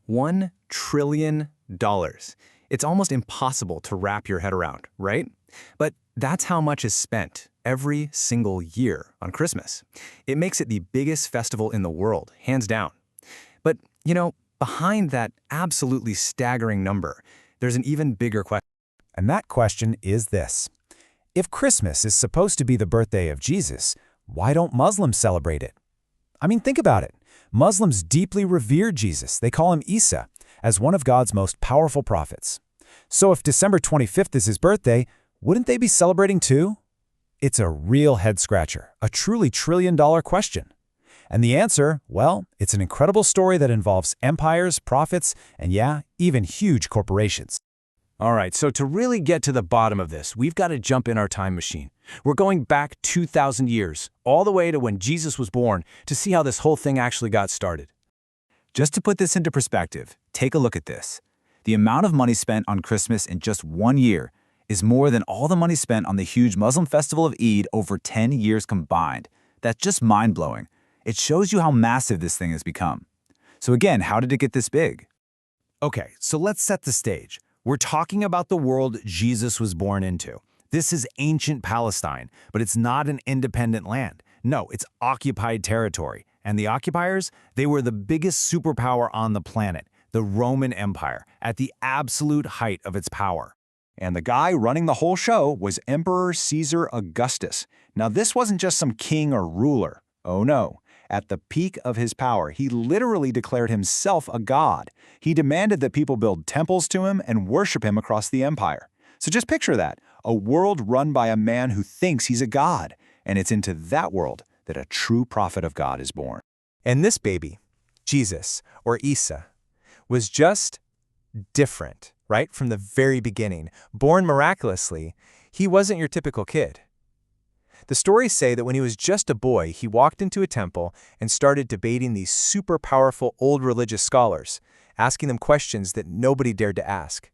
$1 trillion. It's almost impossible to wrap your head around, right? But that's how much is spent every single year on Christmas. It makes it the biggest festival in the world, hands down. But, behind that absolutely staggering number, there's an even bigger question. And that question is this. If Christmas is supposed to be the birthday of Jesus, why don't Muslims celebrate it? I mean, think about it. Muslims deeply revere Jesus. They call him Isa, as one of God's most powerful prophets. So if December 25th is his birthday, wouldn't they be celebrating too? It's a real head-scratcher, a truly trillion-dollar question. And the answer, well, it's an incredible story that involves empires, prophets, and yeah, even huge corporations. All right, so to really get to the bottom of this, we've got to jump in our time machine. We're going back 2,000 years, all the way to when Jesus was born, to see how this whole thing actually got started. Just to put this into perspective, take a look at this. The amount of money spent on Christmas in just 1 year is more than all the money spent on the huge Muslim festival of Eid over 10 years combined. That's just mind-blowing. It shows you how massive this thing has become. So again, how did it get this big? Okay, so let's set the stage. We're talking about the world Jesus was born into. This is ancient Palestine, but it's not an independent land. No, it's occupied territory. And the occupiers, they were the biggest superpower on the planet, the Roman Empire, at the absolute height of its power. And the guy running the whole show was Emperor Caesar Augustus. Now, this wasn't just some king or ruler. Oh no. At the peak of his power, he literally declared himself a god. He demanded that people build temples to him and worship him across the empire. So just picture that, a world run by a man who thinks he's a god. And it's into that world that a true prophet of God is born. And this baby, Jesus, or Isa, was just different, right? From the very beginning. Born miraculously, he wasn't your typical kid. The stories say that when he was just a boy, he walked into a temple and started debating these super powerful old religious scholars, asking them questions that nobody dared to ask.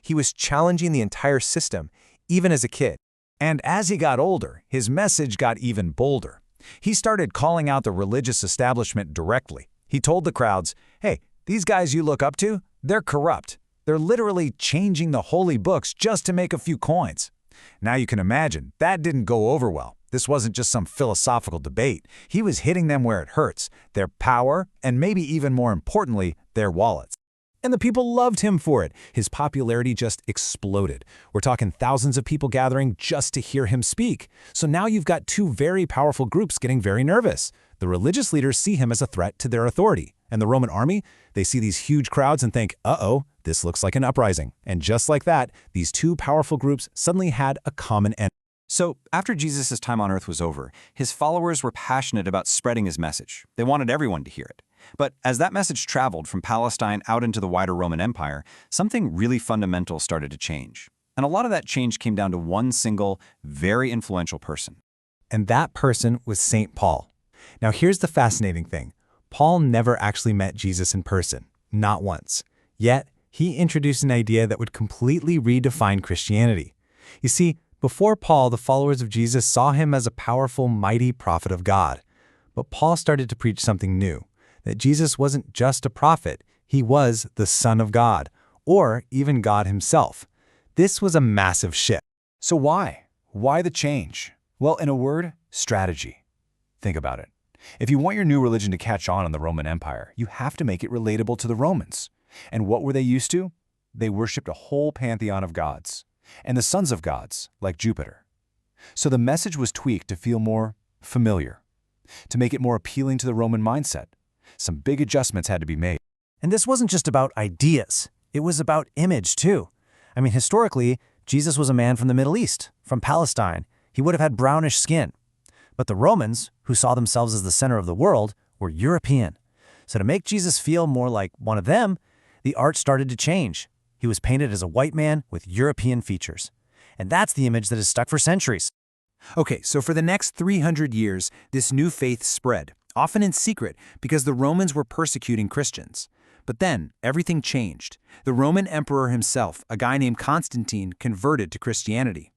He was challenging the entire system, even as a kid. And as he got older, his message got even bolder. He started calling out the religious establishment directly. He told the crowds, hey, these guys you look up to, they're corrupt. They're literally changing the holy books just to make a few coins. Now you can imagine, that didn't go over well. This wasn't just some philosophical debate. He was hitting them where it hurts, their power, and maybe even more importantly, their wallets. And the people loved him for it. His popularity just exploded. We're talking thousands of people gathering just to hear him speak. So now you've got two very powerful groups getting very nervous. The religious leaders see him as a threat to their authority. And the Roman army, they see these huge crowds and think, uh-oh, this looks like an uprising. And just like that, these two powerful groups suddenly had a common enemy. So, after Jesus' time on earth was over, his followers were passionate about spreading his message. They wanted everyone to hear it. But as that message traveled from Palestine out into the wider Roman Empire, something really fundamental started to change. And a lot of that change came down to one single, very influential person. And that person was St. Paul. Now here's the fascinating thing. Paul never actually met Jesus in person, not once. Yet, he introduced an idea that would completely redefine Christianity. You see, before Paul, the followers of Jesus saw him as a powerful, mighty prophet of God. But Paul started to preach something new, that Jesus wasn't just a prophet, he was the Son of God, or even God himself. This was a massive shift. So why? Why the change? Well, in a word, strategy. Think about it. If you want your new religion to catch on in the Roman Empire, you have to make it relatable to the Romans. And what were they used to? They worshipped a whole pantheon of gods, and the sons of gods, like Jupiter. So the message was tweaked to feel more familiar, to make it more appealing to the Roman mindset. Some big adjustments had to be made. And this wasn't just about ideas. It was about image, too. I mean, historically, Jesus was a man from the Middle East, from Palestine. He would have had brownish skin. But the Romans, who saw themselves as the center of the world, were European. So to make Jesus feel more like one of them, the art started to change. He was painted as a white man with European features. And that's the image that has stuck for centuries. Okay, so for the next 300 years, this new faith spread, often in secret because the Romans were persecuting Christians. But then, everything changed. The Roman emperor himself, a guy named Constantine, converted to Christianity.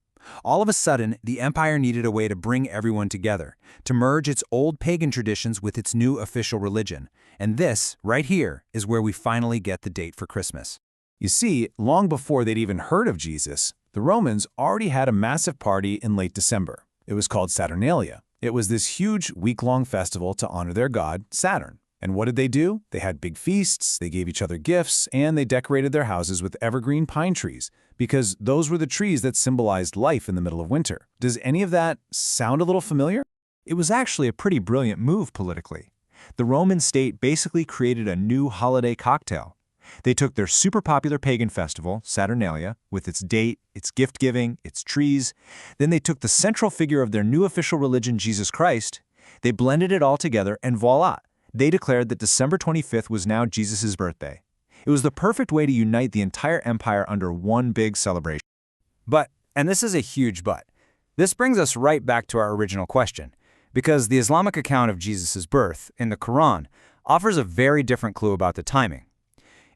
All of a sudden, the empire needed a way to bring everyone together, to merge its old pagan traditions with its new official religion. And this, right here, is where we finally get the date for Christmas. You see, long before they'd even heard of Jesus, the Romans already had a massive party in late December. It was called Saturnalia. It was this huge week-long festival to honor their god, Saturn. And what did they do? They had big feasts, they gave each other gifts, and they decorated their houses with evergreen pine trees, because those were the trees that symbolized life in the middle of winter. Does any of that sound a little familiar? It was actually a pretty brilliant move politically. The Roman state basically created a new holiday cocktail. They took their super popular pagan festival, Saturnalia, with its date, its gift-giving, its trees. Then they took the central figure of their new official religion, Jesus Christ. They blended it all together, and voila! They declared that December 25th was now Jesus' birthday. It was the perfect way to unite the entire empire under one big celebration. But, and this is a huge but, this brings us right back to our original question, because the Islamic account of Jesus' birth, in the Quran, offers a very different clue about the timing.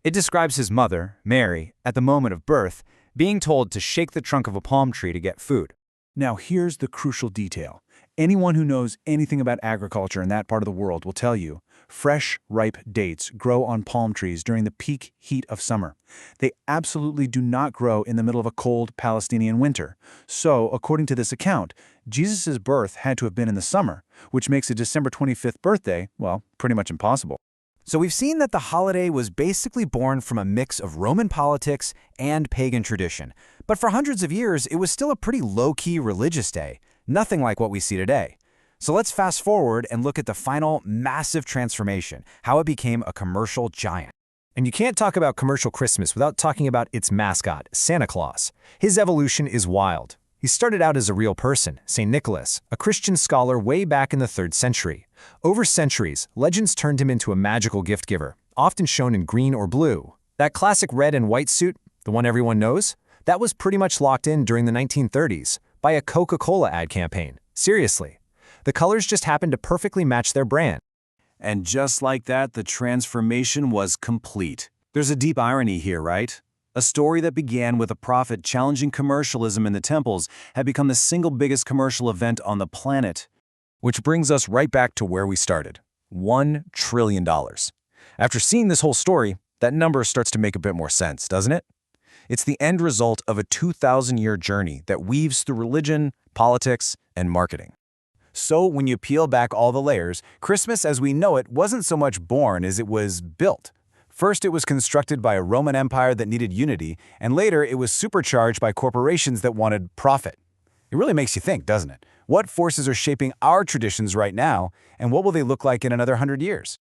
It describes his mother, Mary, at the moment of birth, being told to shake the trunk of a palm tree to get food. Now here's the crucial detail. Anyone who knows anything about agriculture in that part of the world will tell you, fresh, ripe dates grow on palm trees during the peak heat of summer. They absolutely do not grow in the middle of a cold Palestinian winter. So, according to this account, Jesus' birth had to have been in the summer, which makes a December 25th birthday, well, pretty much impossible. So we've seen that the holiday was basically born from a mix of Roman politics and pagan tradition. But for hundreds of years, it was still a pretty low-key religious day, nothing like what we see today. So let's fast forward and look at the final massive transformation, how it became a commercial giant. And you can't talk about commercial Christmas without talking about its mascot, Santa Claus. His evolution is wild. He started out as a real person, St. Nicholas, a Christian scholar way back in the 3rd century. Over centuries, legends turned him into a magical gift giver, often shown in green or blue. That classic red and white suit, the one everyone knows, that was pretty much locked in during the 1930s by a Coca-Cola ad campaign. Seriously. The colors just happened to perfectly match their brand. And just like that, the transformation was complete. There's a deep irony here, right? A story that began with a prophet challenging commercialism in the temples had become the single biggest commercial event on the planet. Which brings us right back to where we started, $1 trillion. After seeing this whole story, that number starts to make a bit more sense, doesn't it? It's the end result of a 2,000-year journey that weaves through religion, politics, and marketing. So when you peel back all the layers, Christmas as we know it wasn't so much born as it was built. First, it was constructed by a Roman Empire that needed unity, and later it was supercharged by corporations that wanted profit. It really makes you think, doesn't it? What forces are shaping our traditions right now, and what will they look like in another 100 years?